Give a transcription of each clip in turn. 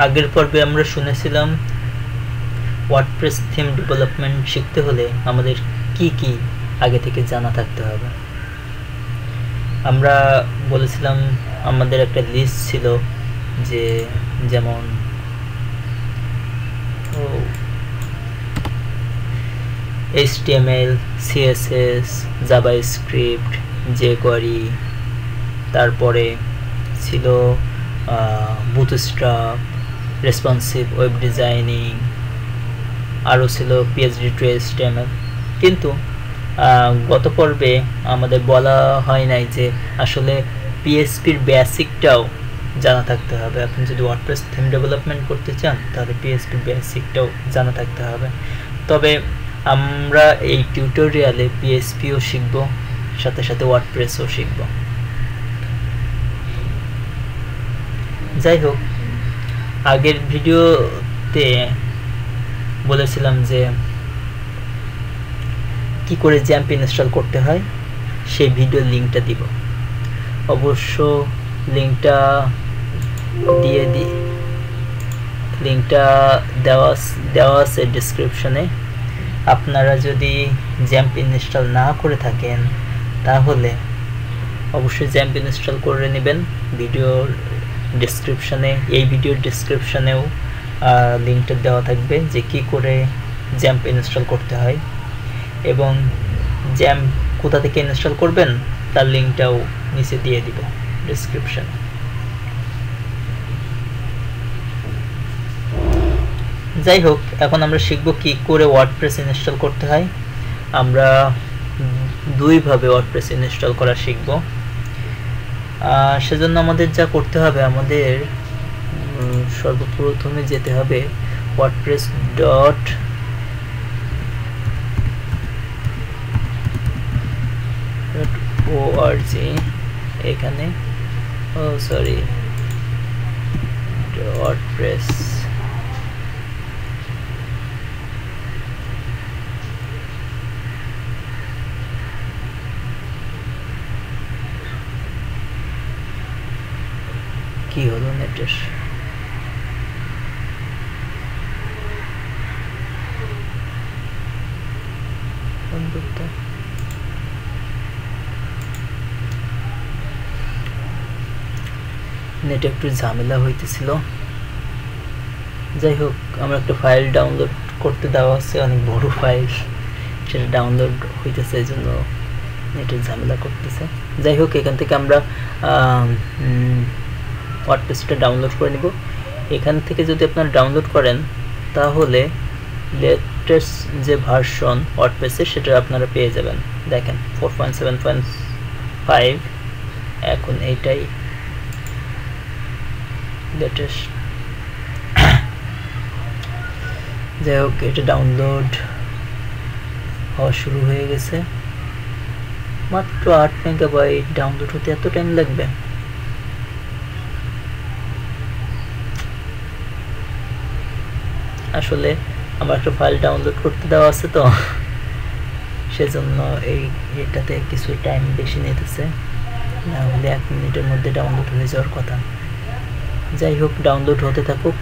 আগের পর্বে আমরা শুনেছিলাম ওয়ার্ডপ্রেস থিম ডেভেলপমেন্ট শিখতে হলে আমাদের কি কি আগে থেকে জানা থাকতে হবে। আমরা বলেছিলাম আমাদের একটা লিস্ট ছিল, যে যেমন HTML, CSS, জাভাস্ক্রিপ্ট, jQuery, তারপরে ছিল বুটস্ট্র্যাপ, রেসপন্সিভ ওয়েব ডিজাইনিং, আরও ছিল PHP টু HTML। কিন্তু গত পর্বে আমাদের বলা হয় নাই যে আসলে PHPর বেসিকটাও জানা থাকতে হবে। আপনি যদি ওয়ার্ডপ্রেস থিম ডেভেলপমেন্ট করতে চান তাহলে PHPর বেসিকটাও জানা থাকতে হবে। তবে আমরা এই টিউটোরিয়ালে PHPও শিখব, সাথে সাথে ওয়ার্ডপ্রেসও শিখব। যাই হোক, আগের ভিডিওতে বলেছিলাম যে কি করে জ্যাম্প ইনস্টল করতে হয়, সেই ভিডিওর লিঙ্কটা দিব। অবশ্য লিঙ্কটা দেওয়া আছে ডেসক্রিপশনে। আপনারা যদি জ্যাম্প ইনস্টল না করে থাকেন তাহলে অবশ্যই জ্যাম্প ইনস্টল করে নেবেন। ভিডিওর ডেসক্রিপশনে, এই ভিডিওর ডেসক্রিপশনেও লিঙ্কটা দেওয়া থাকবে যে কি করে জ্যাম্প ইনস্টল করতে হয়, এবং জ্যাম্প কোথা থেকে ইনস্টল করবেন তার লিঙ্কটাও নিচে দিয়ে দিব ডেসক্রিপশনে। যাই হোক, এখন আমরা শিখব কি করে ওয়ার্ডপ্রেস ইনস্টল করতে হয়। আমরা দুইভাবে ওয়ার্ডপ্রেস ইনস্টল করা শিখব। সেজন্য আমাদের যা করতে হবে, আমাদের সর্বপ্রথমে যেতে হবে wordpress.org। এখানে ওয়ার্ডপ্রেস কি হলো নেটের, নেটে একটু ঝামেলা হইতেছিল। যাই হোক, আমরা একটা ফাইল ডাউনলোড করতে দেওয়া আছে, অনেক বড় ফাইল, সেটা ডাউনলোড হইতেছে, এই জন্য নেটের ঝামেলা করতেছে। যাই হোক, এখান থেকে আমরা ওয়ার্ডপ্রেসটা ডাউনলোড করে নিব। এখান থেকে যদি আপনারা ডাউনলোড করেন তাহলে লেটেস্ট যে ভার্সন ওয়ার্ডপ্রেসের সেটা আপনারা পেয়ে যাবেন। দেখেন 4.7.5, এখন এইটাই লেটেস্ট। যাই হোক, এটা ডাউনলোড হওয়া শুরু হয়ে গেছে। মাত্র 8 মেগাবাইট ডাউনলোড হতে এত টাইম লাগবে? আসলে আমার একটা ফাইল ডাউনলোড করতে দেওয়া আছে, তো সেজন্য এটাতে কিছু টাইম বেশি নিতেছে, না হলে 1 মিনিটের মধ্যে ডাউনলোড হয়ে যাওয়ার কথা। যাই হোক, ডাউনলোড হতে থাকুক,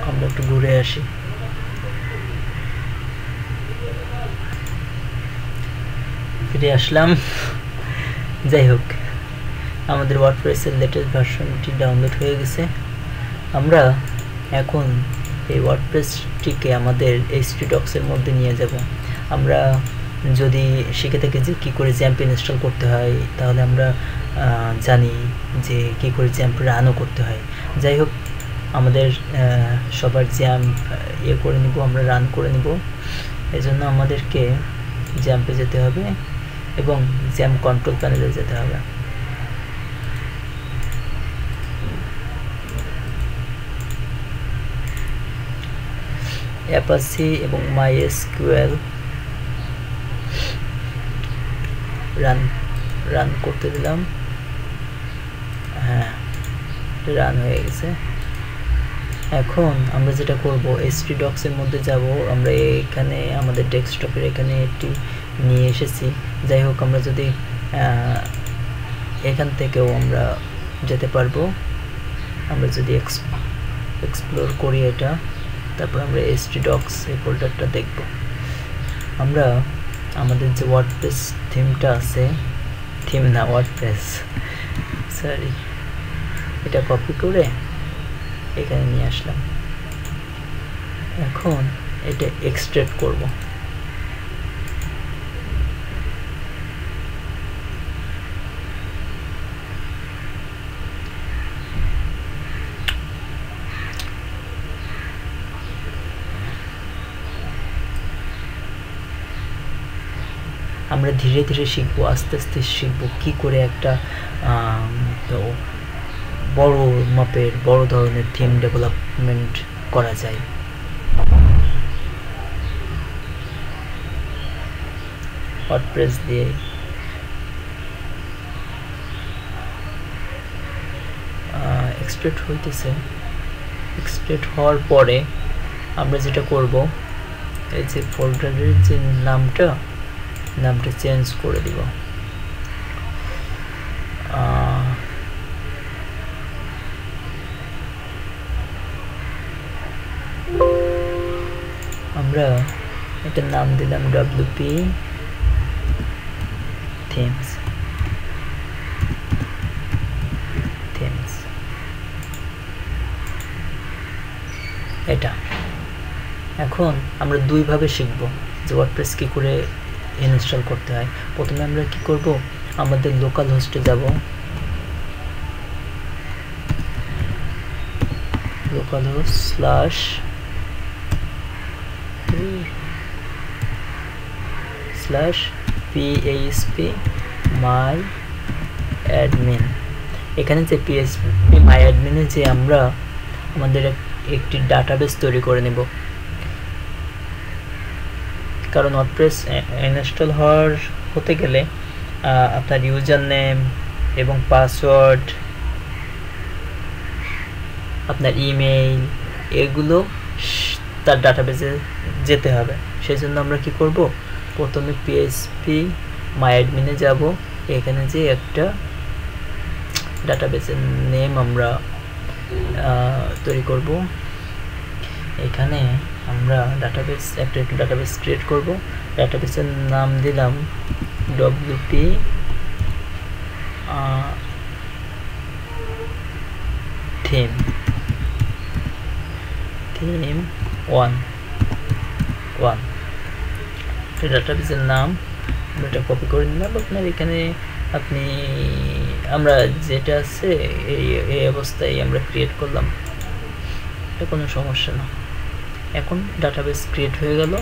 আমরা একটু ঘুরে আসি। ফিরে আসলাম। যাই হোক, আমাদের ওয়ার্ডপ্রেসের লেটেস্ট ভার্সনটি ডাউনলোড হয়ে গেছে। আমরা এখন এই ওয়ার্ডপ্রেসটিকে আমাদের htdocs এর মধ্যে নিয়ে যাব। আমরা যদি শিখে থাকি যে কী করে জ্যাম্প ইনস্টল করতে হয়, তাহলে আমরা জানি যে কী করে জ্যাম্প রানও করতে হয়। যাই হোক, আমাদের সবার জ্যাম্প করে নিব, আমরা রান করে নিব। এজন্য আমাদেরকে জ্যাম্পে যেতে হবে এবং জ্যাম্প কন্ট্রোল প্যানেলে যেতে হবে। অ্যাপাচি এবং MySQL রান করতে দিলাম। হ্যাঁ, রান হয়ে গেছে। এখন আমরা যেটা করব, htdocs এর মধ্যে যাব। আমরা এখানে আমাদের ডেস্কটপের এখানে একটি নিয়ে এসেছি। যাই হোক, আমরা যদি এখান থেকেও আমরা যেতে পারবো। আমরা যদি এক্সপ্লোর করি এটা, তারপর আমরা htdocs এই ফোল্ডারটা দেখব। আমরা আমাদের যে ওয়ার্ডপ্রেস থিমটা আছে, থিম না ওয়ার্ডপ্রেস সরি, এটা কপি করে এখানে নিয়ে আসলাম। এখন এটা এক্সট্রাক্ট করব। আমরা ধীরে ধীরে শিখবো, আস্তে আস্তে শিখবো কি করে একটা বড় মাপের বড় ধরনের থিম ডেভেলপমেন্ট করা যায়। ওয়ার্ডপ্রেস দিয়ে এক্সট্রাক্ট হইতেছে। এক্সট্রাক্ট হওয়ার পরে আমরা যেটা করব, এই যে ফোল্ডারের যে নামটা চেঞ্জ করে দিব। আমরা এটার নাম দিলাম wp themes। এটা এখন আমরা দুইভাবে শিখব যে ওয়ার্ডপ্রেস কি করে ইনস্টল করতে হয়। প্রথমে আমরা কি করব, আমাদের লোকাল হোস্টে যাব, local host /php my admin। এখানে যে php my admin এ যে আমরা আমাদের একটি ডাটাবেস তৈরি করে নেব, কারণ ওয়ার্ডপ্রেস ইনস্টল হতে গেলে আপনার ইউজার নেম এবং পাসওয়ার্ড, আপনার ইমেইল, এগুলো তার ডাটাবেসে যেতে হবে। সেই জন্য আমরা কি করব, প্রথমে php my admin এ যাব, এখানে যে একটা ডাটাবেসের নেম আমরা তৈরি করব। এখানে আমরা একটা ডাটাবেস ক্রিয়েট করব। ডাটাবেসের নাম দিলাম wp theme 1 ডাটাবেসের নাম এটা কপি করে নিলাম। আপনার এখানে আমরা যেটা আছে এই অবস্থায় আমরা ক্রিয়েট করলাম, এটা কোনো সমস্যা না। এখন ডাটাবেস ক্রিয়েট হয়ে গেল।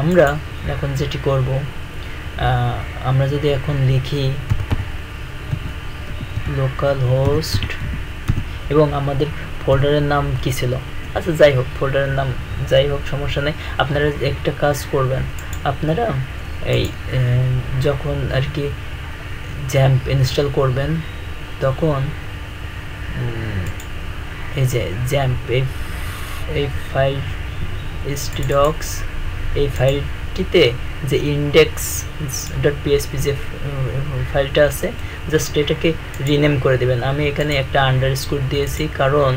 আমরা এখন যেটি করব, আমরা যদি এখন লিখি লোকাল হোস্ট এবং আমাদের ফোল্ডারের নাম কি ছিল, আচ্ছা যাই হোক, ফোল্ডারের নাম যাই হোক সমস্যা নেই। আপনারা একটা কাজ করবেন, আপনারা এই যখন আর কি জ্যাম্প ইনস্টল করবেন, তখন এই যে জ্যাম্প এই ফাইল htdocs এই ফাইলটিতে যে index.php যে ফাইলটা আছে, জাস্ট এটাকে রিনেম করে দেবেন। আমি এখানে একটা আন্ডারস্কোর দিয়েছি, কারণ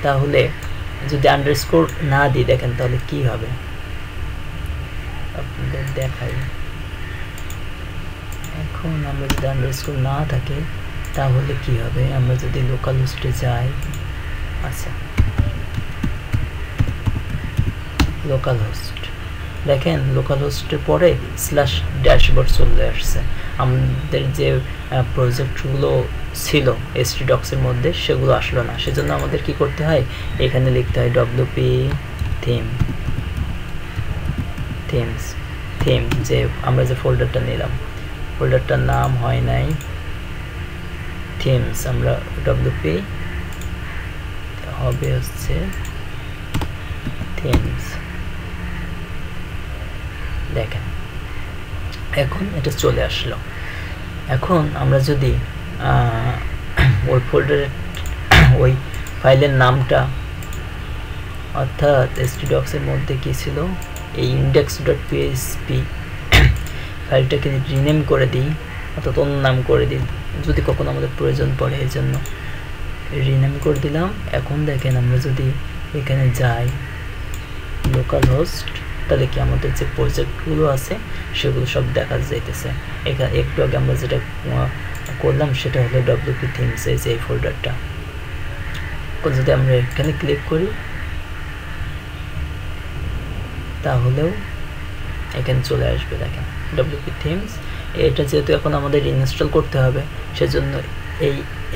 তাহলে যদি আন্ডারস্কোর না দিই, দেখেন তাহলে কি হবে আপনাদের দেখাই। এখন আমরা যদি আন্ডারস্কোর না থাকে তাহলে কি হবে, আমরা যদি লোকাল হোস্টে যাই, আচ্ছা লোকাল হোস্ট, দেখেন লোকাল হোস্টের পরে /ড্যাশবোর্ড চলে আসছে। আমাদের যে প্রজেক্টগুলো ছিল htdocs এর মধ্যে সেগুলো আসলো না, সেজন্য আমাদের কি করতে হয়, এখানে লিখতে হয় wp themes যে আমরা যে ফোল্ডারটা নিলাম, ফোল্ডারটার নাম হয় নাই themes, আমরা wp হবে হচ্ছে themes। দেখেন এখন এটা চলে আসলো। এখন আমরা যদি ওই ফোল্ডারের ওই ফাইলের নামটা, অর্থাৎ htdocs এর মধ্যে কি ছিল, এই index.php ফাইলটাকে রিনেম করে দিই, অর্থাৎ অন্য নাম করে দিই, যদি কখনো আমাদের প্রয়োজন পড়ে, এই জন্য রিনেম করে দিলাম। এখন দেখেন আমরা যদি এখানে যাই লোকাল হোস্ট, তাহলে কি আমাদের যে প্রজেক্টগুলো আছে সেগুলো সব দেখা যাইতেছে। এখানে একটু আগে আমরা যেটা করলাম সেটা হলো WP Themes, এই যে এই ফোল্ডারটা। যদি আমরা এখানে ক্লিক করি তাহলেও এখানে চলে আসবে। দেখেন WP Themes, এটা যেহেতু এখন আমাদের ইনস্টল করতে হবে সেজন্য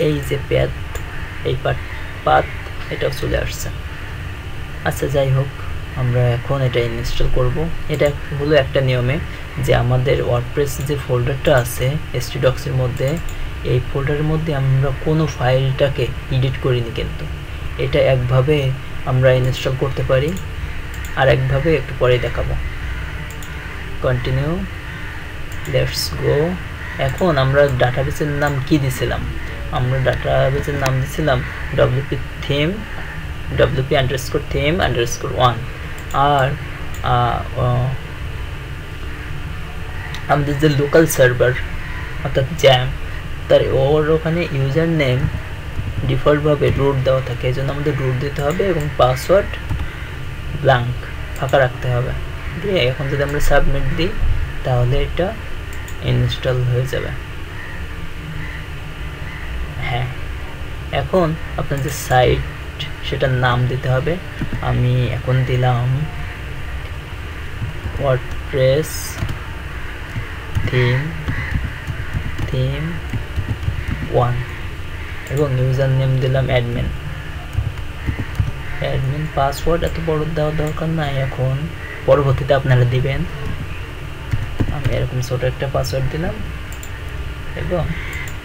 এই যে এই পাথ এটাও চলে আসছে। আচ্ছা যাই হোক, আমরা এখন এটা ইনস্টল করব। এটা হলো একটা নিয়মে যে আমাদের ওয়ার্ডপ্রেস যে ফোল্ডারটা আছে htdocs এর মধ্যে, এই ফোল্ডারের মধ্যে আমরা কোনো ফাইলটাকে এডিট করিনি, কিন্তু এটা একভাবে আমরা ইনস্টল করতে পারি, আর একভাবে একটু পরে দেখাবো। Continue, let's go. এখন আমরা ডাটাবেসের নাম কি দিছিলাম? আমরা ডাটাবেসের নাম দিছিলাম WP_theme_1, আর আমাদের যে লোকাল সার্ভার অর্থাৎ জ্যাম, তার ওখানে ইউজার নেম ডিফল্টভাবে রুট দেওয়া থাকে, এই জন্য আমাদের রুট দিতে হবে এবং পাসওয়ার্ড ব্ল্যাঙ্ক ফাঁকা রাখতে হবে। দিয়ে এখন যদি আমরা সাবমিট দিই তাহলে এটা ইনস্টল হয়ে যাবে। হ্যাঁ, এখন আপনার যে সাইট সেটার নাম দিতে হবে। আমি এখন দিলাম ওয়ার্ডপ্রেস থিম 1 এবং ইউজার নেম দিলাম অ্যাডমিন। পাসওয়ার্ড এত বড় দেওয়ার দরকার নাই, এখন পরবর্তীতে আপনারা দিবেন। আমি এরকম ছোট একটা পাসওয়ার্ড দিলাম এবং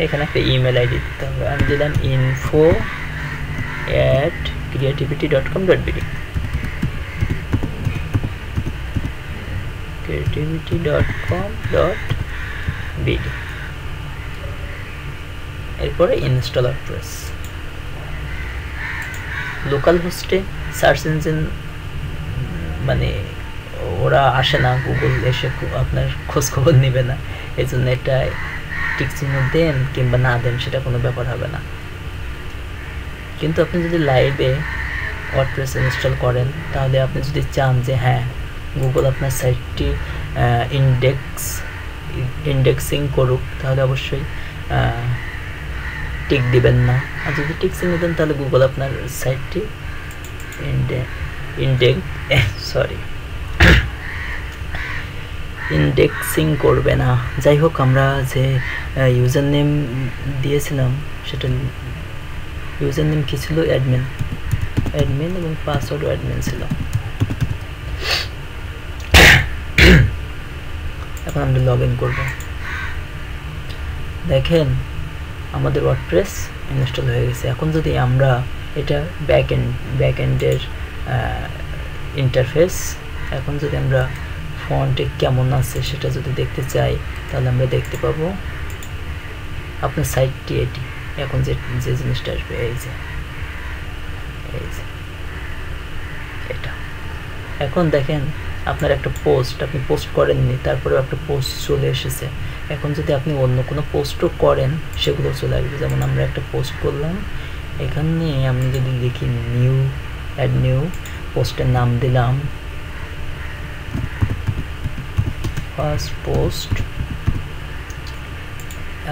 এখানে একটা ইমেল আইডি দিতে হবে। আমি দিলাম info@creativity.com.bd creativity.com.bd। এরপরে ইনস্টল ওয়ার্ডপ্রেস। লোকাল হোস্টে সার্চ ইঞ্জিন মানে ওরা আসে না, গুগল এসে আপনার খোঁজ খবর নেবে না, এই জন্য এটা টিক চিহ্ন দেন কিংবা না দেন সেটা কোনো ব্যাপার হবে না। কিন্তু আপনি যদি লাইভে ওয়ার্ডপ্রেস ইনস্টল করেন তাহলে আপনি যদি চান যে হ্যাঁ গুগল আপনার সাইটটি ইন্ডেক্সিং করুক, তাহলে অবশ্যই টিক দিবেন না। আর যদি টিক চিহ্ন দেন তাহলে গুগল আপনার সাইটটি ইন্ডেক্সিং করবে না। যাই হোক, আমরা যে ইউজার নেম দিয়েছিলাম সেটা ইউজার নেম কী ছিল? অ্যাডমিন এবং পাসওয়ার্ডও অ্যাডমিন ছিল। এখন আমরা লগ ইন করবো। দেখেন আমাদের ওয়ার্ডপ্রেস ইনস্টল হয়ে গেছে। এখন যদি আমরা এটা ব্যাকএন্ডের ইন্টারফেস, এখন যদি আমরা ফন্টে কেমন আছে সেটা যদি দেখতে চাই তাহলে আমরা দেখতে পাবো আপনার সাইটটি এটি। এখন যে জিনিসটা আসবে এই যে এটা। এখন দেখেন আপনার একটা পোস্ট আপনি পোস্ট করেননি, তারপরে একটা পোস্ট চলে এসেছে। এখন যদি আপনি অন্য কোনো পোস্টও করেন সেগুলো চলে আসবে। যেমন আমরা একটা পোস্ট করলাম, এখানে আমি যদি লিখি অ্যাড নিউ, পোস্টের নাম দিলাম ফার্স্ট পোস্ট,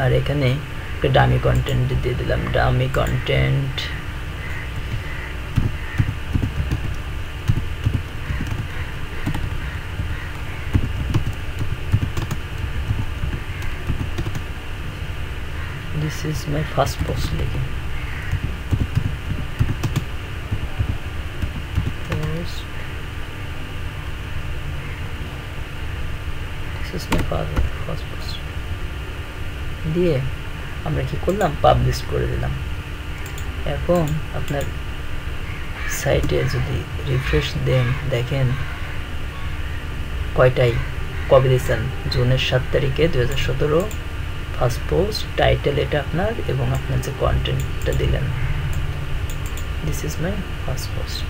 আর এখানে একটা ডামি কন্টেন্ট দিয়ে দিলাম dummy content. This is my first post লিখি ফার্স্ট পোস্ট দিয়ে আমরা কি করলাম, পাবলিশ করে দিলাম। এখন আপনার সাইটে যদি রিফ্রেশ দেন দেখেন কবে দিয়েছেন, জুনের 7 তারিখে 2017 ফার্স্ট পোস্ট, টাইটেল এটা আপনার এবং আপনার যে কন্টেন্টটা দিলেন, this is my first post.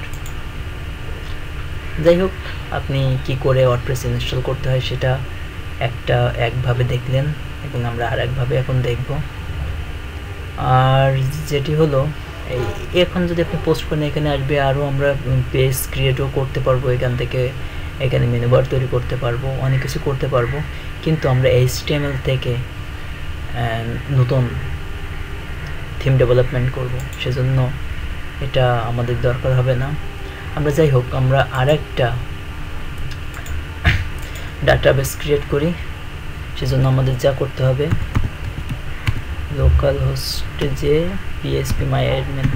যাই হোক, আপনি কি করে ওয়ার্ডপ্রেস ইনস্টল করতে হয় সেটা একভাবে দেখলেন এবং আমরা আর একভাবে এখন দেখব। আর যেটি হলো এখন যদি আপনি পোস্ট করেন এখানে আসবে, আরও আমরা পেজ ক্রিয়েটও করতে পারবো এখান থেকে, এখানে মেনু বার তৈরি করতে পারবো, অনেক কিছু করতে পারবো। কিন্তু আমরা HTML থেকে নতুন থিম ডেভেলপমেন্ট করব, সেজন্য এটা আমাদের দরকার হবে না। আমরা যাই হোক, আমরা আরেকটা ডাটাবেস ক্রিয়েট করি। সেজন্য আমাদের যা করতে হবে, লোকাল হোস্টে যে phpMyAdmin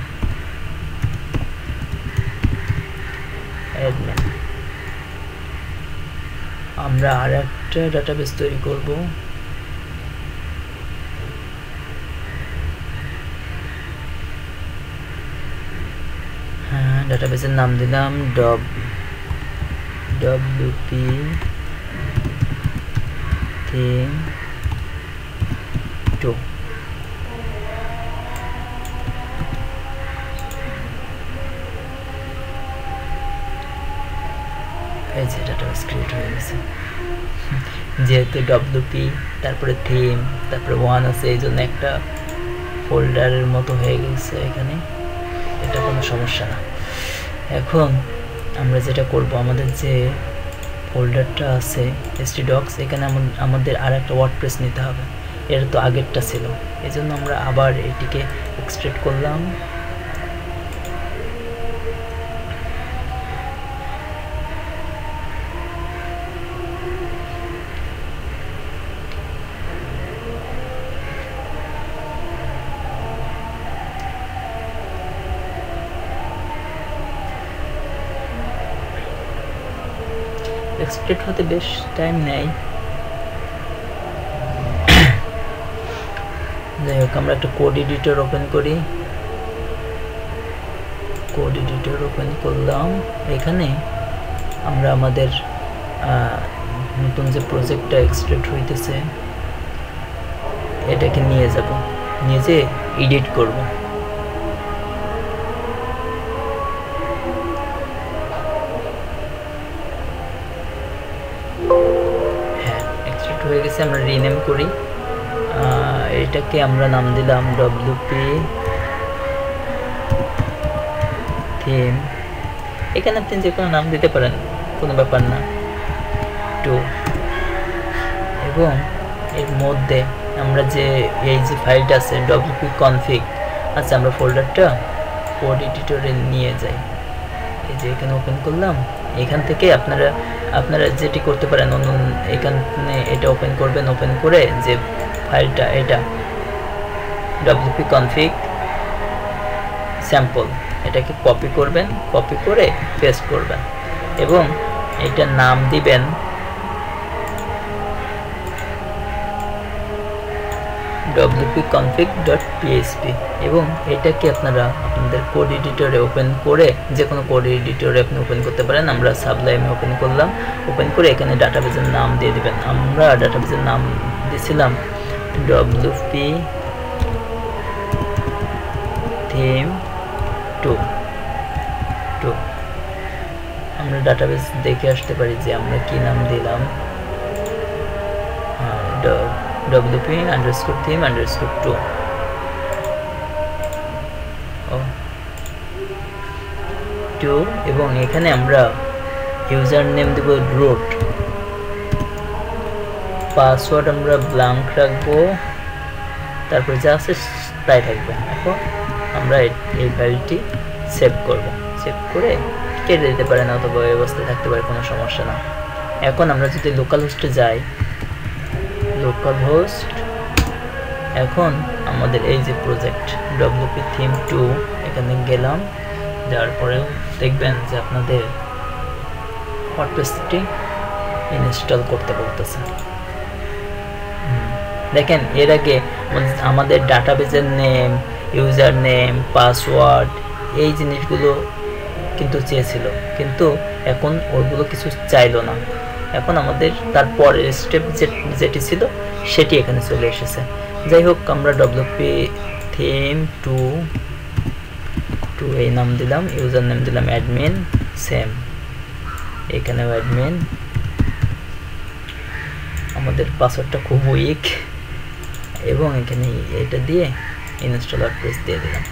আমরা আরেকটা ডাটাবেস তৈরি করব। হ্যাঁ, ডাটাবেসের নাম দিলাম wp theme 2। এই যে ডাটাবেস ক্রিয়েট হয়ে গেছে। যেহেতু wp তারপরে থিম তারপরে 1 আছে, এই জন্য একটা ফোল্ডারের মতো হয়ে গেছে এখানে, এটা কোনো সমস্যা না। এখন আমরা যেটা করব, আমাদের যে ফোল্ডারটা আছে htdocs, এখানে আমাদের আর একটা ওয়ার্ডপ্রেস নিতে হবে। এটা তো আগেরটা ছিল, এই জন্য আমরা আবার এটিকে এক্সট্রাক্ট করলাম। এক্সট্রাক্ট হতে বেশ টাইম নেয়। যাই হোক, আমরা একটা কোড এডিটর ওপেন করি। কোড এডিটর ওপেন করলাম। এখানে আমরা আমাদের নতুন যে প্রজেক্টটা এক্সট্রাক্ট হইতেছে এটাকে নিয়ে যাব, নিয়ে যে এডিট করব। হ্যাঁ, এক্সট্রাক্ট হয়ে গেছে। আমরা রিনেম করি, এটাকে আমরা নাম দিলাম wp থিম। এখানে আপনি যে কোনো নাম দিতে পারেন, কোনো ব্যাপার না, 2। এবং এর মধ্যে আমরা যে এই যে ফাইলটা আছে wp config, আচ্ছা আমরা ফোল্ডারটা কোড এডিটরে নিয়ে যাই। এই যে এখানে ওপেন করলাম। এখান থেকে আপনারা যেটি করতে পারেন, এখানে এটা ওপেন করবেন, ওপেন করে যে ফাইলটা, এটা wp config স্যাম্পল, এটাকে কপি করবেন, কপি করে পেস্ট করবেন এবং এটা নাম দিবেন wp-config.php এবং এটাকে আপনারা আপনাদের কোড এডিটরে ওপেন করে, যে কোনো কোড এডিটরে আপনি ওপেন করতে পারেন। আমরা সাবলাইমে ওপেন করলাম, ওপেন করে এখানে ডাটাবেসের নাম দিয়ে দিবেন। আমরা ডাটাবেসের নাম দিয়েছিলাম wp theme 2। আমরা ডাটাবেস দেখে আসতে পারি যে আমরা কি নাম দিলাম, wp_theme_2। এবং এখানে আমরা ইউজার নেম দেব root, পাসওয়ার্ড আমরা ব্ল্যাঙ্ক রাখবো, তারপর যা আছে তাই থাকবে। এখন আমরা এই ফাইলটি সেভ করব, সেভ করে কেটে দিতে পারেন অথবা এই অবস্থায় থাকতে পারে, কোনো সমস্যা না। এখন আমরা যদি লোকাল হোস্টে যাই, লোকাল হোস্ট, এখন আমাদের এই যে প্রজেক্ট wp theme 2, এখানে গেলাম, যাওয়ার পরেও দেখবেন যে আপনাদের ওয়ার্ডপ্রেসটি ইনস্টল করতে বলতেছে। দেখেন, এর আগে আমাদের ডাটাবেসের নেম, ইউজার নেম, পাসওয়ার্ড, এই জিনিসগুলো কিন্তু চেয়েছিল, কিন্তু এখন ওগুলো কিছু চাইলো না। এখন আমাদের তারপরের স্টেপ যেটি ছিল সেটি এখানে চলে এসেছে। যাই হোক, আমরা wp theme 2 এই নাম দিলাম, ইউজার নেম দিলাম অ্যাডমিন, সেম এখানেও অ্যাডমিন। আমাদের পাসওয়ার্ডটা খুব উইক এবং এখানে এটা দিয়ে ইনস্টল ওয়ার্ডপ্রেস দিয়ে দিলাম।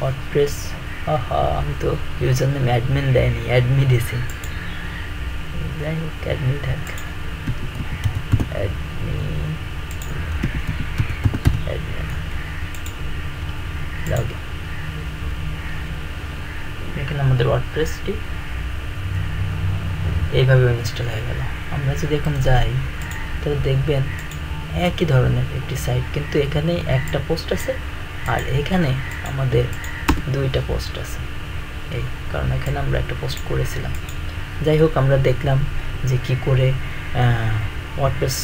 ওয়ার্ডপ্রেস, আমি তো ইউজার নেম অ্যাডমিন দেয়নি, অ্যাডমিন দিয়েছি। যাই হোক, অ্যাডমিন থাক, এখানে আমাদের ওয়ার্ডপ্রেসটি এইভাবে ইনস্টল হয়ে গেল। আমরা যদি এখন যাই তাহলে দেখবেন একই ধরনের একটি সাইট, কিন্তু এখানে একটা পোস্ট আছে আর এখানে আমাদের দুইটা পোস্ট আছে, এই কারণ এখানে আমরা একটা পোস্ট করেছিলাম। যাই হোক, আমরা দেখলাম যে কি করে ওয়ার্ডপ্রেস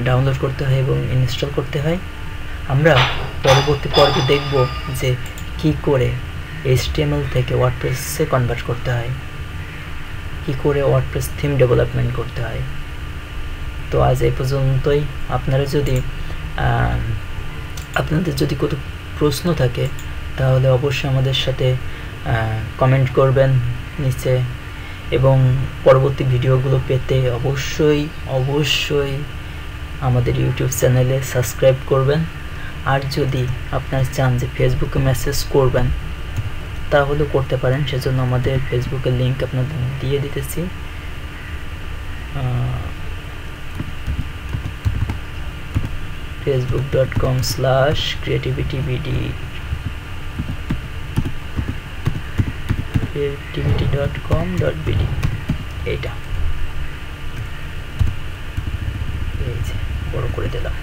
ডাউনলোড করতে হয় এবং ইনস্টল করতে হয়। আমরা পরবর্তী পর্বে দেখব যে কি করে HTML থেকে ওয়ার্ডপ্রেসে কনভার্ট করতে হয়, কি করে ওয়ার্ডপ্রেস থিম ডেভেলপমেন্ট করতে হয়। তো আজ এই পর্যন্তই। আপনাদের যদি কোনো প্রশ্ন থাকে তাহলে অবশ্যই আমাদের সাথে কমেন্ট করবেন নিচে, এবং পরবর্তী ভিডিওগুলো পেতে অবশ্যই আমাদের ইউটিউব চ্যানেলে সাবস্ক্রাইব করবেন। আর যদি আপনারা চান যে ফেসবুকে মেসেজ করবেন তাহলে করতে পারেন, সেজন্য আমাদের ফেসবুকের লিঙ্ক আপনাদের দিয়ে দিতেছি। facebook.com/creativitybd creativity.com.bd এইটা, এই যে বড় করে দিলাম।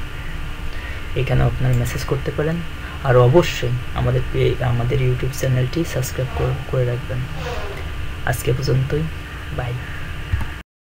এখানে আপনারা মেসেজ করতে পারেন, আর অবশ্যই আমাদের ইউটিউব চ্যানেলটি সাবস্ক্রাইব করে রাখবেন। আজকে পর্যন্তই, বাই।